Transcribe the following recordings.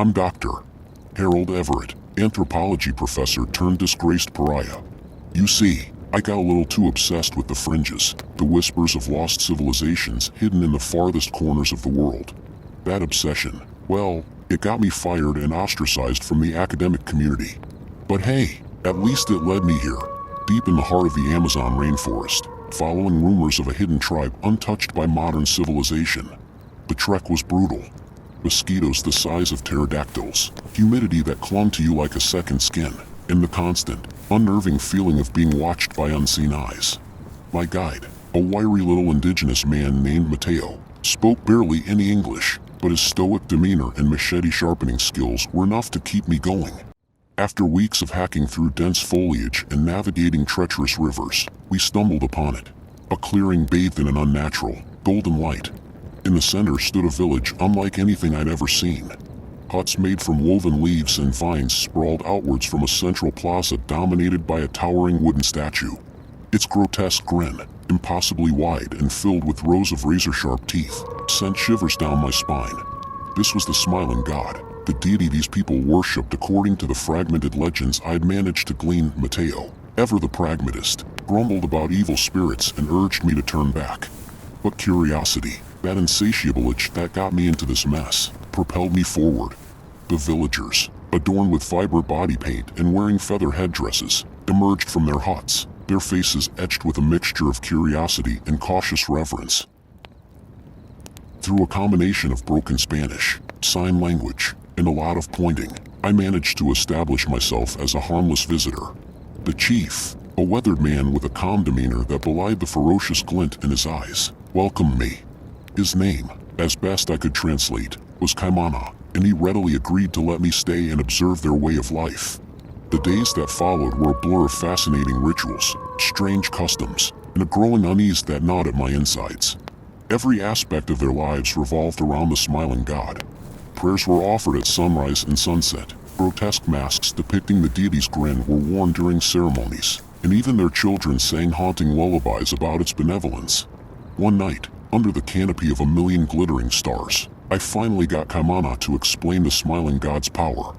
I'm Dr. Harold Everett, anthropology professor turned disgraced pariah. You see, I got a little too obsessed with the fringes, the whispers of lost civilizations hidden in the farthest corners of the world. That obsession, well, it got me fired and ostracized from the academic community. But hey, at least it led me here, deep in the heart of the Amazon rainforest, following rumors of a hidden tribe untouched by modern civilization. The trek was brutal. Mosquitoes the size of pterodactyls, humidity that clung to you like a second skin, and the constant, unnerving feeling of being watched by unseen eyes. My guide, a wiry little indigenous man named Mateo, spoke barely any English, but his stoic demeanor and machete-sharpening skills were enough to keep me going. After weeks of hacking through dense foliage and navigating treacherous rivers, we stumbled upon it, a clearing bathed in an unnatural, golden light. In the center stood a village unlike anything I'd ever seen. Huts made from woven leaves and vines sprawled outwards from a central plaza dominated by a towering wooden statue. Its grotesque grin, impossibly wide and filled with rows of razor-sharp teeth, sent shivers down my spine. This was the smiling god, the deity these people worshipped according to the fragmented legends I'd managed to glean. Mateo, ever the pragmatist, grumbled about evil spirits and urged me to turn back. But curiosity, that insatiable itch that got me into this mess, propelled me forward. The villagers, adorned with vibrant body paint and wearing feather headdresses, emerged from their huts, their faces etched with a mixture of curiosity and cautious reverence. Through a combination of broken Spanish, sign language, and a lot of pointing, I managed to establish myself as a harmless visitor. The chief, a weathered man with a calm demeanor that belied the ferocious glint in his eyes, welcomed me. His name, as best I could translate, was Kaimana, and he readily agreed to let me stay and observe their way of life. The days that followed were a blur of fascinating rituals, strange customs, and a growing unease that gnawed at my insides. Every aspect of their lives revolved around the smiling god. Prayers were offered at sunrise and sunset. Grotesque masks depicting the deity's grin were worn during ceremonies, and even their children sang haunting lullabies about its benevolence. One night, under the canopy of a million glittering stars, I finally got Kaimana to explain the smiling god's power.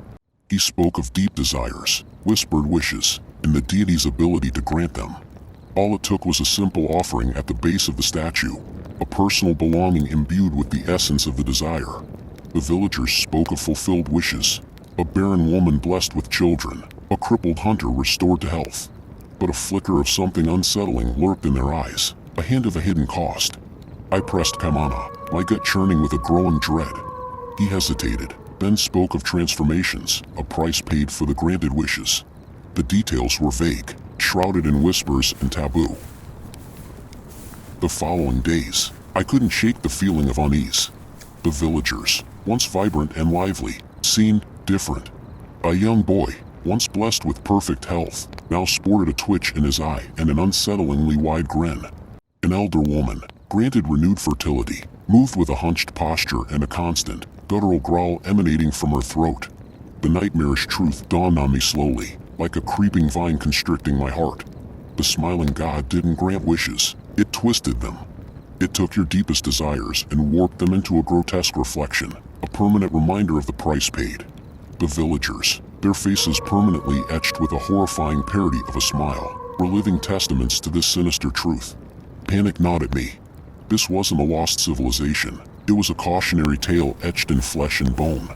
He spoke of deep desires, whispered wishes, and the deity's ability to grant them. All it took was a simple offering at the base of the statue, a personal belonging imbued with the essence of the desire. The villagers spoke of fulfilled wishes, a barren woman blessed with children, a crippled hunter restored to health. But a flicker of something unsettling lurked in their eyes, a hint of a hidden cost. I pressed Kaimana, my gut churning with a growing dread. He hesitated, then spoke of transformations, a price paid for the granted wishes. The details were vague, shrouded in whispers and taboo. The following days, I couldn't shake the feeling of unease. The villagers, once vibrant and lively, seemed different. A young boy, once blessed with perfect health, now sported a twitch in his eye and an unsettlingly wide grin. An elder woman, granted renewed fertility, moved with a hunched posture and a constant, guttural growl emanating from her throat. The nightmarish truth dawned on me slowly, like a creeping vine constricting my heart. The smiling god didn't grant wishes, it twisted them. It took your deepest desires and warped them into a grotesque reflection, a permanent reminder of the price paid. The villagers, their faces permanently etched with a horrifying parody of a smile, were living testaments to this sinister truth. Panic gnawed at me. This wasn't a lost civilization, it was a cautionary tale etched in flesh and bone.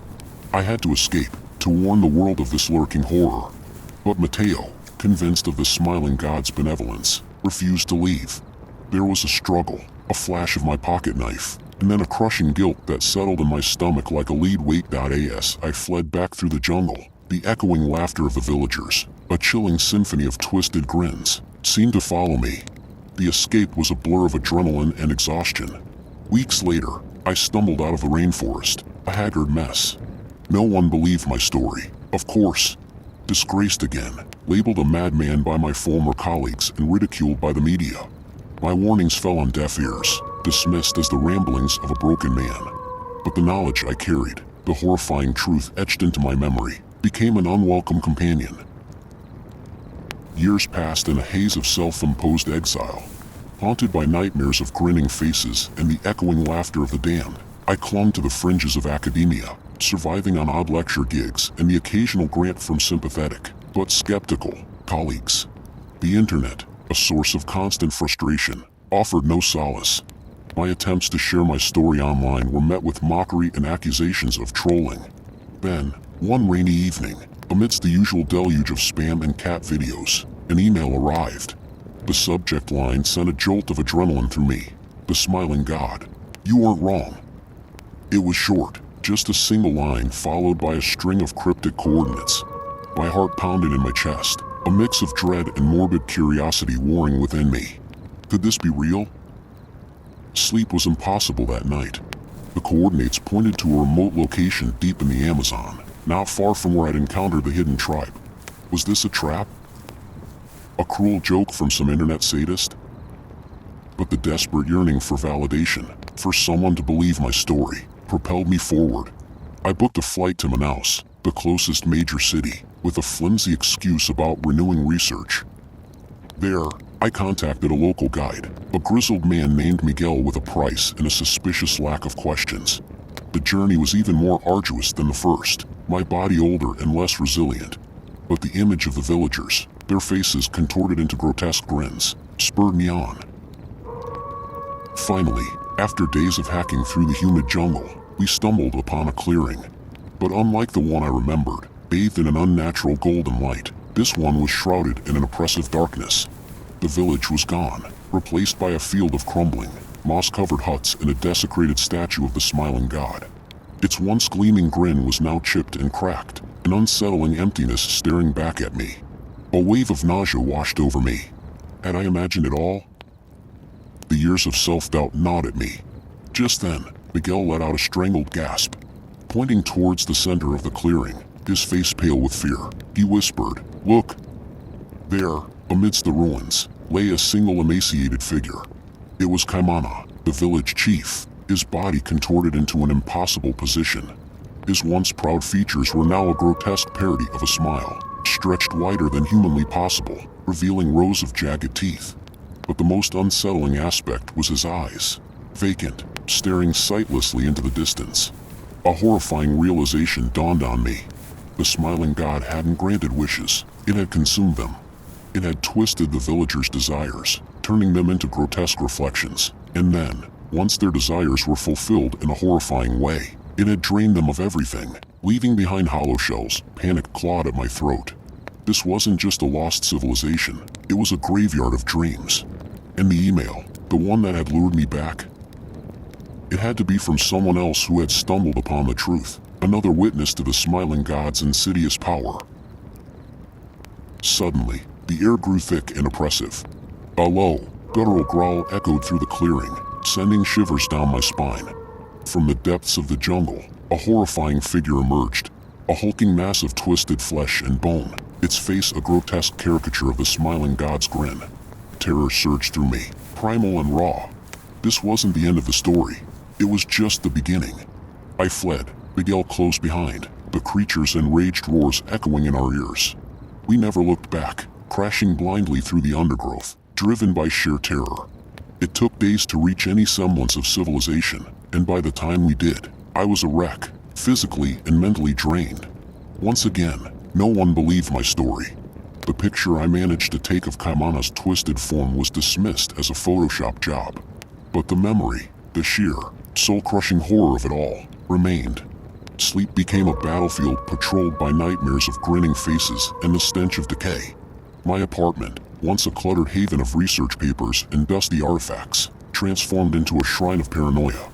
I had to escape, to warn the world of this lurking horror. But Mateo, convinced of the smiling god's benevolence, refused to leave. There was a struggle, a flash of my pocket knife, and then a crushing guilt that settled in my stomach like a lead weight. As I fled back through the jungle, the echoing laughter of the villagers, a chilling symphony of twisted grins, seemed to follow me. The escape was a blur of adrenaline and exhaustion. Weeks later, I stumbled out of the rainforest, a haggard mess. No one believed my story, of course. Disgraced again, labeled a madman by my former colleagues and ridiculed by the media. My warnings fell on deaf ears, dismissed as the ramblings of a broken man. But the knowledge I carried, the horrifying truth etched into my memory, became an unwelcome companion. Years passed in a haze of self-imposed exile. Haunted by nightmares of grinning faces and the echoing laughter of the damned, I clung to the fringes of academia, surviving on odd lecture gigs and the occasional grant from sympathetic, but skeptical, colleagues. The internet, a source of constant frustration, offered no solace. My attempts to share my story online were met with mockery and accusations of trolling. Then, one rainy evening, amidst the usual deluge of spam and cat videos, an email arrived. The subject line sent a jolt of adrenaline through me. The smiling God. You weren't wrong. It was short, just a single line followed by a string of cryptic coordinates. My heart pounded in my chest, a mix of dread and morbid curiosity warring within me. Could this be real? Sleep was impossible that night. The coordinates pointed to a remote location deep in the Amazon, not far from where I'd encountered the hidden tribe. Was this a trap? A cruel joke from some internet sadist? But the desperate yearning for validation, for someone to believe my story, propelled me forward. I booked a flight to Manaus, the closest major city, with a flimsy excuse about renewing research. There, I contacted a local guide, a grizzled man named Miguel with a price and a suspicious lack of questions. The journey was even more arduous than the first, my body older and less resilient. But the image of the villagers, their faces contorted into grotesque grins, spurred me on. Finally, after days of hacking through the humid jungle, we stumbled upon a clearing. But unlike the one I remembered, bathed in an unnatural golden light, this one was shrouded in an oppressive darkness. The village was gone, replaced by a field of crumbling, moss-covered huts and a desecrated statue of the smiling God. Its once gleaming grin was now chipped and cracked, an unsettling emptiness staring back at me. A wave of nausea washed over me. Had I imagined it all? The years of self-doubt gnawed at me. Just then, Miguel let out a strangled gasp. Pointing towards the center of the clearing, his face pale with fear, he whispered, "Look!" There, amidst the ruins, lay a single emaciated figure. It was Kaimana, the village chief, his body contorted into an impossible position. His once proud features were now a grotesque parody of a smile, stretched wider than humanly possible, revealing rows of jagged teeth. But the most unsettling aspect was his eyes, vacant, staring sightlessly into the distance. A horrifying realization dawned on me. The smiling God hadn't granted wishes, it had consumed them. It had twisted the villagers' desires, turning them into grotesque reflections, and then, once their desires were fulfilled in a horrifying way, it had drained them of everything, leaving behind hollow shells. Panic clawed at my throat. This wasn't just a lost civilization, it was a graveyard of dreams. And the email, the one that had lured me back? It had to be from someone else who had stumbled upon the truth, another witness to the smiling God's insidious power. Suddenly, the air grew thick and oppressive. A low, guttural growl echoed through the clearing, sending shivers down my spine. From the depths of the jungle, a horrifying figure emerged, a hulking mass of twisted flesh and bone, its face a grotesque caricature of the smiling God's grin. Terror surged through me, primal and raw. This wasn't the end of the story. It was just the beginning. I fled, Miguel close behind, the creature's enraged roars echoing in our ears. We never looked back, crashing blindly through the undergrowth, driven by sheer terror. It took days to reach any semblance of civilization, and by the time we did, I was a wreck, physically and mentally drained. Once again, no one believed my story. The picture I managed to take of Kaimana's twisted form was dismissed as a Photoshop job. But the memory, the sheer, soul-crushing horror of it all, remained. Sleep became a battlefield patrolled by nightmares of grinning faces and the stench of decay. My apartment, once a cluttered haven of research papers and dusty artifacts, transformed into a shrine of paranoia.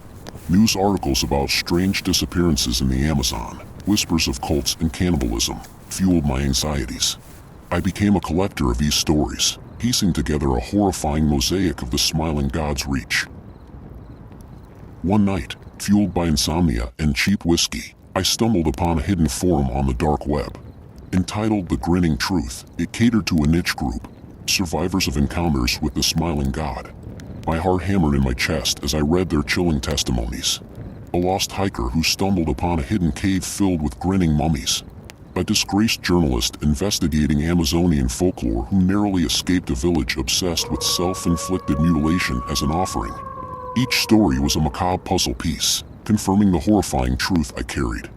News articles about strange disappearances in the Amazon, whispers of cults and cannibalism, fueled my anxieties. I became a collector of these stories, piecing together a horrifying mosaic of the smiling God's reach. One night, fueled by insomnia and cheap whiskey, I stumbled upon a hidden forum on the dark web. Entitled The Grinning Truth, it catered to a niche group, survivors of encounters with the smiling God. My heart hammered in my chest as I read their chilling testimonies. A lost hiker who stumbled upon a hidden cave filled with grinning mummies. A disgraced journalist investigating Amazonian folklore who narrowly escaped a village obsessed with self-inflicted mutilation as an offering. Each story was a macabre puzzle piece, confirming the horrifying truth I carried.